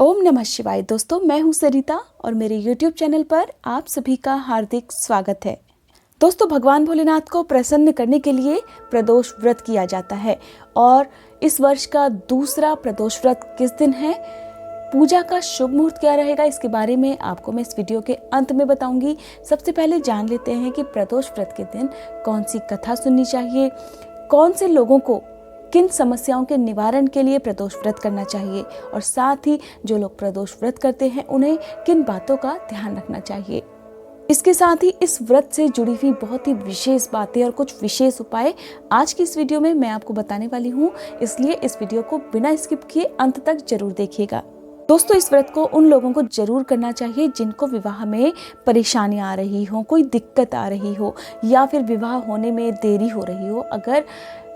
ओम नमः शिवाय। दोस्तों, मैं हूं सरिता और मेरे YouTube चैनल पर आप सभी का हार्दिक स्वागत है। दोस्तों, भगवान भोलेनाथ को प्रसन्न करने के लिए प्रदोष व्रत किया जाता है और इस वर्ष का दूसरा प्रदोष व्रत किस दिन है, पूजा का शुभ मुहूर्त क्या रहेगा, इसके बारे में आपको मैं इस वीडियो के अंत में बताऊंगी। सबसे पहले जान लेते हैं कि प्रदोष व्रत के दिन कौन सी कथा सुननी चाहिए, कौन से लोगों को किन समस्याओं के निवारण के लिए प्रदोष व्रत करना चाहिए और साथ ही जो लोग प्रदोष व्रत करते हैं उन्हें किन बातों का ध्यान रखना चाहिए। इसके साथ ही इस व्रत से जुड़ी हुई बहुत ही विशेष बातें और कुछ विशेष उपाय आज की इस वीडियो में मैं आपको बताने वाली हूँ, इसलिए इस वीडियो को बिना स्किप किए अंत तक जरूर देखिएगा। दोस्तों, इस व्रत को उन लोगों को जरूर करना चाहिए जिनको विवाह में परेशानी आ रही हो, कोई दिक्कत आ रही हो या फिर विवाह होने में देरी हो रही हो। अगर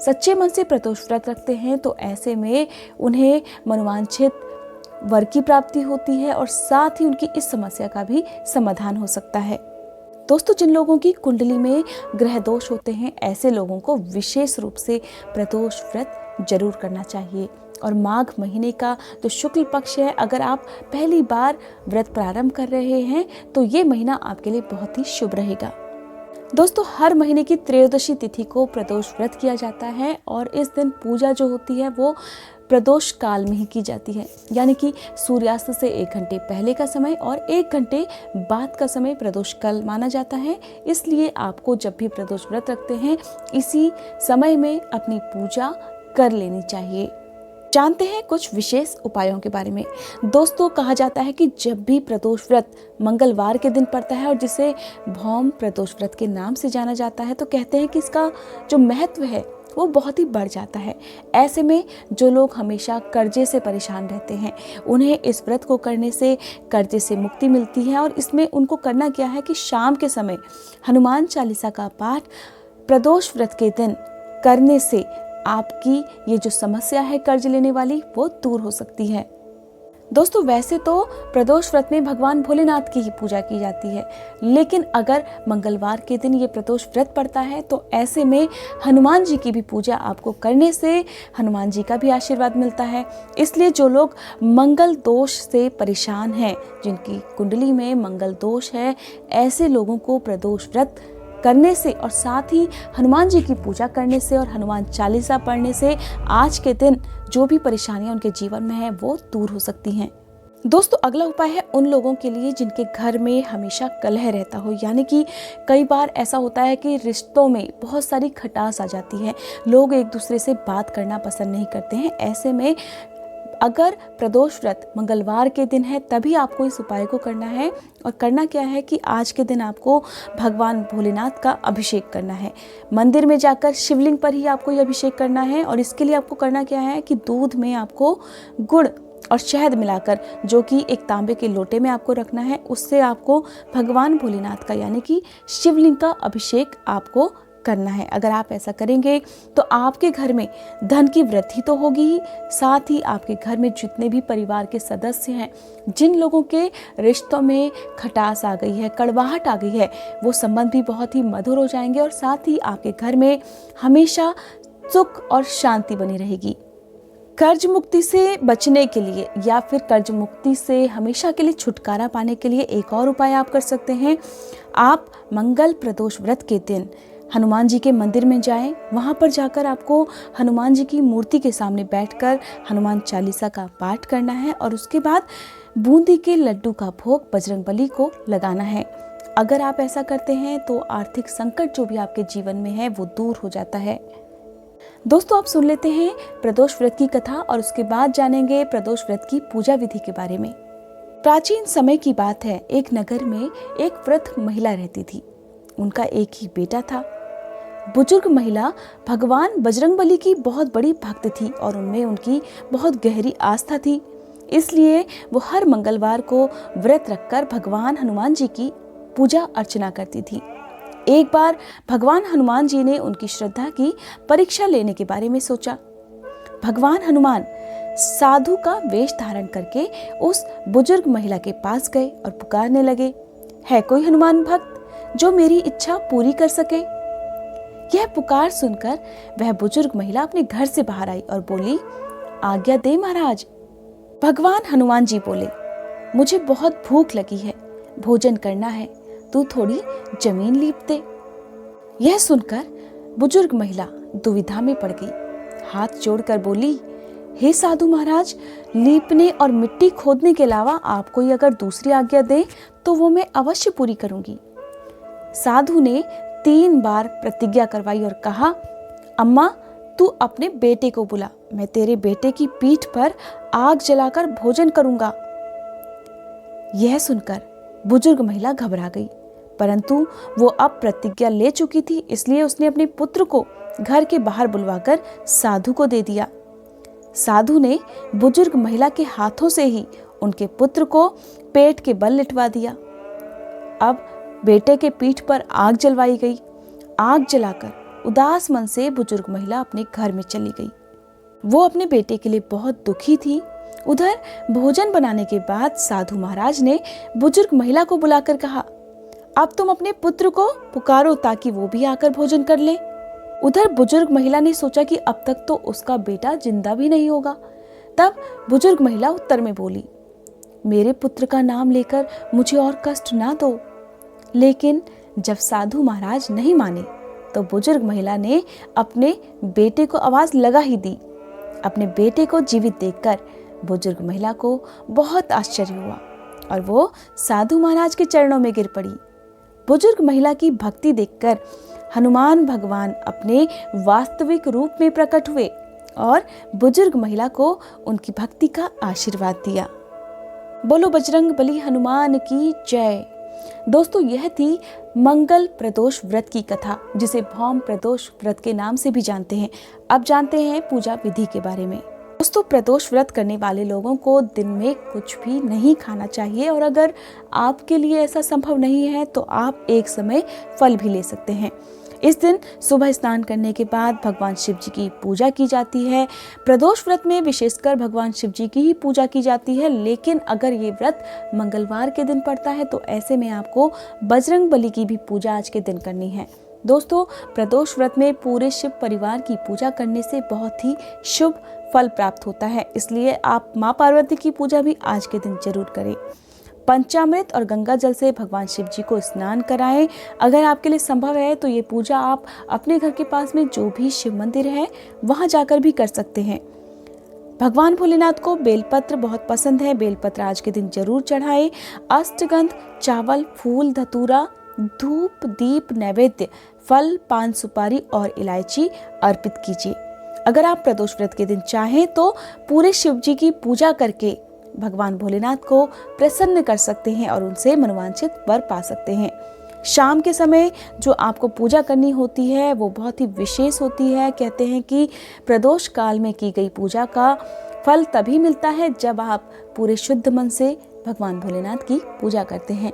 सच्चे मन से प्रदोष व्रत रखते हैं तो ऐसे में उन्हें मनोवांछित वर की प्राप्ति होती है और साथ ही उनकी इस समस्या का भी समाधान हो सकता है। दोस्तों, जिन लोगों की कुंडली में ग्रह दोष होते हैं ऐसे लोगों को विशेष रूप से प्रदोष व्रत जरूर करना चाहिए। और माघ महीने का जो शुक्ल पक्ष है, अगर आप पहली बार व्रत प्रारंभ कर रहे हैं तो ये महीना आपके लिए बहुत ही शुभ रहेगा। दोस्तों, हर महीने की त्रयोदशी तिथि को प्रदोष व्रत किया जाता है और इस दिन पूजा जो होती है वो प्रदोष काल में ही की जाती है, यानी कि सूर्यास्त से 1 घंटे पहले का समय और 1 घंटे बाद का समय प्रदोष काल माना जाता है। इसलिए आपको जब भी प्रदोष व्रत रखते हैं इसी समय में अपनी पूजा कर लेनी चाहिए। जानते हैं कुछ विशेष उपायों के बारे में। दोस्तों, कहा जाता है कि जब भी प्रदोष व्रत मंगलवार के दिन पड़ता है और जिसे भौम प्रदोष व्रत के नाम से जाना जाता है, तो कहते हैं कि इसका जो महत्व है वो बहुत ही बढ़ जाता है। ऐसे में जो लोग हमेशा कर्जे से परेशान रहते हैं उन्हें इस व्रत को करने से कर्जे से मुक्ति मिलती है। और इसमें उनको करना क्या है कि शाम के समय हनुमान चालीसा का पाठ प्रदोष व्रत के दिन करने से आपकी ये जो समस्या है कर्ज लेने वाली वो दूर हो सकती है। दोस्तों, वैसे तो प्रदोष व्रत में भगवान भोलेनाथ की ही पूजा की जाती है, लेकिन अगर मंगलवार के दिन ये प्रदोष व्रत पड़ता है तो ऐसे में हनुमान जी की भी पूजा आपको करने से हनुमान जी का भी आशीर्वाद मिलता है। इसलिए जो लोग मंगल दोष से परेशान हैं, जिनकी कुंडली में मंगल दोष है, ऐसे लोगों को प्रदोष व्रत करने से और साथ ही हनुमान जी की पूजा करने से और हनुमान चालीसा पढ़ने से आज के दिन जो भी परेशानियां उनके जीवन में है वो दूर हो सकती हैं। दोस्तों, अगला उपाय है उन लोगों के लिए जिनके घर में हमेशा कलह रहता हो, यानी कि कई बार ऐसा होता है कि रिश्तों में बहुत सारी खटास आ जाती है, लोग एक दूसरे से बात करना पसंद नहीं करते हैं। ऐसे में अगर प्रदोष व्रत मंगलवार के दिन है तभी आपको इस उपाय को करना है। और करना क्या है कि आज के दिन आपको भगवान भोलेनाथ का अभिषेक करना है। मंदिर में जाकर शिवलिंग पर ही आपको ये अभिषेक करना है और इसके लिए आपको करना क्या है कि दूध में आपको गुड़ और शहद मिलाकर, जो कि एक तांबे के लोटे में आपको रखना है, उससे आपको भगवान भोलेनाथ का यानी कि शिवलिंग का अभिषेक आपको करना है। अगर आप ऐसा करेंगे तो आपके घर में धन की वृद्धि तो होगी ही, साथ ही आपके घर में जितने भी परिवार के सदस्य हैं, जिन लोगों के रिश्तों में खटास आ गई है, कड़वाहट आ गई है, वो संबंध भी बहुत ही मधुर हो जाएंगे और साथ ही आपके घर में हमेशा सुख और शांति बनी रहेगी। कर्ज मुक्ति से बचने के लिए या फिर कर्ज मुक्ति से हमेशा के लिए छुटकारा पाने के लिए एक और उपाय आप कर सकते हैं। आप मंगल प्रदोष व्रत के दिन हनुमान जी के मंदिर में जाएं। वहां पर जाकर आपको हनुमान जी की मूर्ति के सामने बैठकर हनुमान चालीसा का पाठ करना है और उसके बाद बूंदी के लड्डू का भोग बजरंगबली को लगाना है। अगर आप ऐसा करते हैं तो आर्थिक संकट जो भी आपके जीवन में है वो दूर हो जाता है। दोस्तों, आप सुन लेते हैं प्रदोष व्रत की कथा और उसके बाद जानेंगे प्रदोष व्रत की पूजा विधि के बारे में। प्राचीन समय की बात है, एक नगर में एक वृद्ध महिला रहती थी। उनका एक ही बेटा था। बुजुर्ग महिला भगवान बजरंगबली की बहुत बड़ी भक्त थी और उनमें उनकी बहुत गहरी आस्था थी। इसलिए वो हर मंगलवार को व्रत रखकर भगवान हनुमान जी की पूजा अर्चना करती थी। एक बार भगवान हनुमान जी ने उनकी श्रद्धा की परीक्षा लेने के बारे में सोचा। भगवान हनुमान साधु का वेश धारण करके उस बुजुर्ग महिला के पास गए और पुकारने लगे, है कोई हनुमान भक्त जो मेरी इच्छा पूरी कर सके? यह पुकार सुनकर वह बुजुर्ग महिला अपने घर से बाहर आई और बोली, आज्ञा दे महाराज। भगवान हनुमान जी बोले, मुझे बहुत भूख लगी है, भोजन करना है, तू थोड़ी जमीन लीप दे। यह सुनकर बुजुर्ग महिला दुविधा में पड़ गई, हाथ जोड़कर बोली, हे साधु महाराज, लीपने और मिट्टी खोदने के अलावा आप कोई अगर दूसरी आज्ञा दे तो वो मैं अवश्य पूरी करूंगी। साधु ने 3 बार प्रतिज्ञा करवाई और कहा, अम्मा तू अपने बेटे को बुला, मैं तेरे बेटे की पीठ पर आग जलाकर भोजन करूंगा। यह सुनकर बुजुर्ग महिला घबरा गई, परंतु वो अब प्रतिज्ञा ले चुकी थी, इसलिए उसने अपने पुत्र को घर के बाहर बुलवाकर साधु को दे दिया। साधु ने बुजुर्ग महिला के हाथों से ही उनके पुत्र को पेट के बल लिटवा दिया। अब बेटे के पीठ पर आग जलवाई गई। आग जलाकर उदास मन से बुजुर्ग महिला अपने घर में चली गई। वो अपने बेटे के लिए बहुत दुखी थी। उधर भोजन बनाने के बाद साधु महाराज ने बुजुर्ग महिला को बुलाकर कहा, अब तुम अपने पुत्र को पुकारो ताकि वो भी आकर भोजन कर ले। उधर बुजुर्ग महिला ने सोचा कि अब तक तो उसका बेटा जिंदा भी नहीं होगा। तब बुजुर्ग महिला उत्तर में बोली, मेरे पुत्र का नाम लेकर मुझे और कष्ट ना दो। लेकिन जब साधु महाराज नहीं माने तो बुजुर्ग महिला ने अपने बेटे को आवाज लगा ही दी। अपने बेटे को जीवित देखकर बुजुर्ग महिला को बहुत आश्चर्य हुआ और वो साधु महाराज के चरणों में गिर पड़ी। बुजुर्ग महिला की भक्ति देखकर हनुमान भगवान अपने वास्तविक रूप में प्रकट हुए और बुजुर्ग महिला को उनकी भक्ति का आशीर्वाद दिया। बोलो बजरंग बली हनुमान की जय। दोस्तों, यह थी मंगल प्रदोष व्रत की कथा, जिसे भौम प्रदोष व्रत के नाम से भी जानते हैं। अब जानते हैं पूजा विधि के बारे में। दोस्तों, प्रदोष व्रत करने वाले लोगों को दिन में कुछ भी नहीं खाना चाहिए और अगर आपके लिए ऐसा संभव नहीं है तो आप एक समय फल भी ले सकते हैं। इस दिन सुबह स्नान करने के बाद भगवान शिव जी की पूजा की जाती है। प्रदोष व्रत में विशेषकर भगवान शिव जी की ही पूजा की जाती है, लेकिन अगर ये व्रत मंगलवार के दिन पड़ता है तो ऐसे में आपको बजरंग बली की भी पूजा आज के दिन करनी है। दोस्तों, प्रदोष व्रत में पूरे शिव परिवार की पूजा करने से बहुत ही शुभ फल प्राप्त होता है, इसलिए आप माँ पार्वती की पूजा भी आज के दिन जरूर करें। पंचामृत और गंगा जल से भगवान शिव जी को स्नान कराएं। अगर आपके लिए संभव है तो ये पूजा आप अपने घर के पास में जो भी शिव मंदिर है वहां जाकर भी कर सकते हैं। भगवान भोलेनाथ को बेलपत्र बहुत पसंद है, बेलपत्र आज के दिन जरूर चढ़ाएं। अष्टगंध, चावल, फूल, धतूरा, धूप, दीप, नैवेद्य, फल, पान, सुपारी और इलायची अर्पित कीजिए। अगर आप प्रदोष व्रत के दिन चाहें तो पूरे शिव जी की पूजा करके भगवान भोलेनाथ को प्रसन्न कर सकते हैं और उनसे मनोवांछित वर पा सकते हैं। शाम के समय जो आपको पूजा करनी होती है वो बहुत ही विशेष होती है। कहते हैं कि प्रदोष काल में की गई पूजा का फल तभी मिलता है जब आप पूरे शुद्ध मन से भगवान भोलेनाथ की पूजा करते हैं।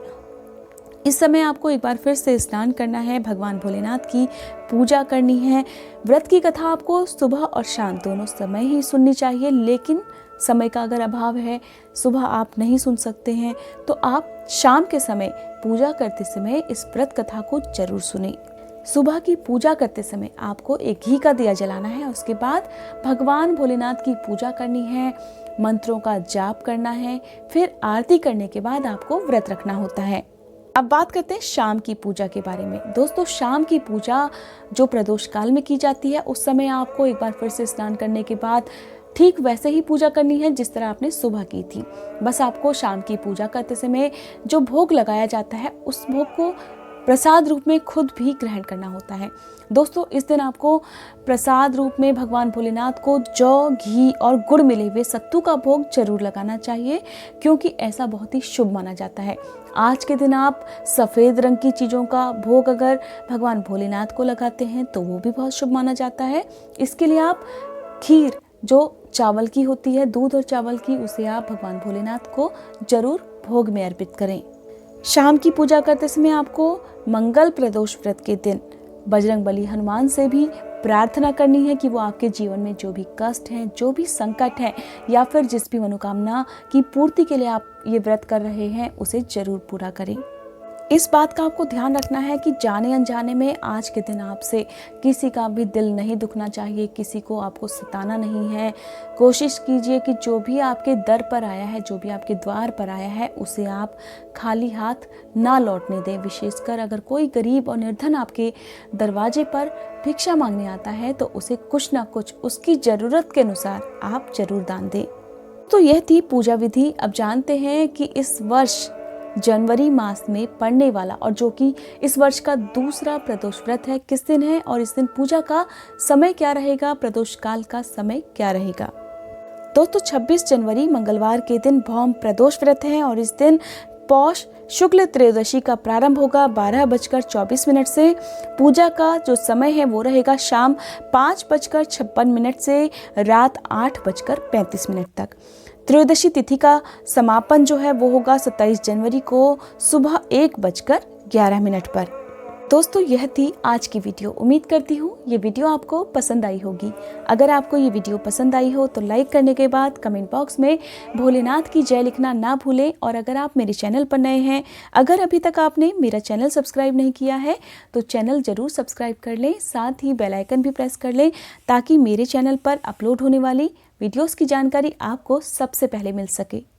इस समय आपको एक बार फिर से स्नान करना है, भगवान भोलेनाथ की पूजा करनी है। व्रत की कथा आपको सुबह और शाम दोनों समय ही सुननी चाहिए, लेकिन समय का अगर अभाव है, सुबह आप नहीं सुन सकते हैं तो आप शाम के समय पूजा करते समय इस व्रत कथा को जरूर सुनें। सुबह की पूजा करते समय आपको एक घी का दिया जलाना है, उसके बाद भगवान भोलेनाथ की पूजा करनी है, मंत्रों का जाप करना है, फिर आरती करने के बाद आपको व्रत रखना होता है। अब बात करते हैं शाम की पूजा के बारे में। दोस्तों, शाम की पूजा जो प्रदोष काल में की जाती है उस समय आपको एक बार फिर से स्नान करने के बाद ठीक वैसे ही पूजा करनी है जिस तरह आपने सुबह की थी। बस आपको शाम की पूजा करते समय जो भोग लगाया जाता है उस भोग को प्रसाद रूप में खुद भी ग्रहण करना होता है। दोस्तों, इस दिन आपको प्रसाद रूप में भगवान भोलेनाथ को जौ, घी और गुड़ मिले हुए सत्तू का भोग जरूर लगाना चाहिए, क्योंकि ऐसा बहुत ही शुभ माना जाता है। आज के दिन आप सफ़ेद रंग की चीज़ों का भोग अगर भगवान भोलेनाथ को लगाते हैं तो वो भी बहुत शुभ माना जाता है। इसके लिए आप खीर जो चावल की होती है, दूध और चावल की, उसे आप भगवान भोलेनाथ को जरूर भोग में अर्पित करें। शाम की पूजा करते समय आपको मंगल प्रदोष व्रत के दिन बजरंग बली हनुमान से भी प्रार्थना करनी है कि वो आपके जीवन में जो भी कष्ट हैं, जो भी संकट है या फिर जिस भी मनोकामना की पूर्ति के लिए आप ये व्रत कर रहे हैं उसे जरूर पूरा करें। इस बात का आपको ध्यान रखना है कि जाने अनजाने में आज के दिन आपसे किसी का भी दिल नहीं दुखना चाहिए, किसी को आपको सताना नहीं है। कोशिश कीजिए कि जो भी आपके दर पर आया है, जो भी आपके द्वार पर आया है, उसे आप खाली हाथ ना लौटने दें। विशेषकर अगर कोई गरीब और निर्धन आपके दरवाजे पर भिक्षा मांगने आता है तो उसे कुछ ना कुछ उसकी ज़रूरत के अनुसार आप जरूर दान दें। तो यह थी पूजा विधि। अब जानते हैं कि इस वर्ष जनवरी मास में पड़ने वाला और जो कि इस वर्ष का दूसरा प्रदोष व्रत है, किस दिन है और इस दिन पूजा का समय क्या रहेगा, प्रदोष काल का समय क्या रहेगा। दोस्तों 26 जनवरी मंगलवार के दिन भौम प्रदोष व्रत है और इस दिन पौष शुक्ल त्रयोदशी का प्रारंभ होगा 12:24 से। पूजा का जो समय है वो रहेगा शाम 5:56 से रात 8:35 तक। त्रयोदशी तिथि का समापन जो है वो होगा 27 जनवरी को सुबह 1:11 पर। दोस्तों यह थी आज की वीडियो। उम्मीद करती हूँ ये वीडियो आपको पसंद आई होगी। अगर आपको ये वीडियो पसंद आई हो तो लाइक करने के बाद कमेंट बॉक्स में भोलेनाथ की जय लिखना ना भूलें। और अगर आप मेरे चैनल पर नए हैं, अगर अभी तक आपने मेरा चैनल सब्सक्राइब नहीं किया है तो चैनल ज़रूर सब्सक्राइब कर लें, साथ ही बेल आइकन भी प्रेस कर लें ताकि मेरे चैनल पर अपलोड होने वाली वीडियोस की जानकारी आपको सबसे पहले मिल सके।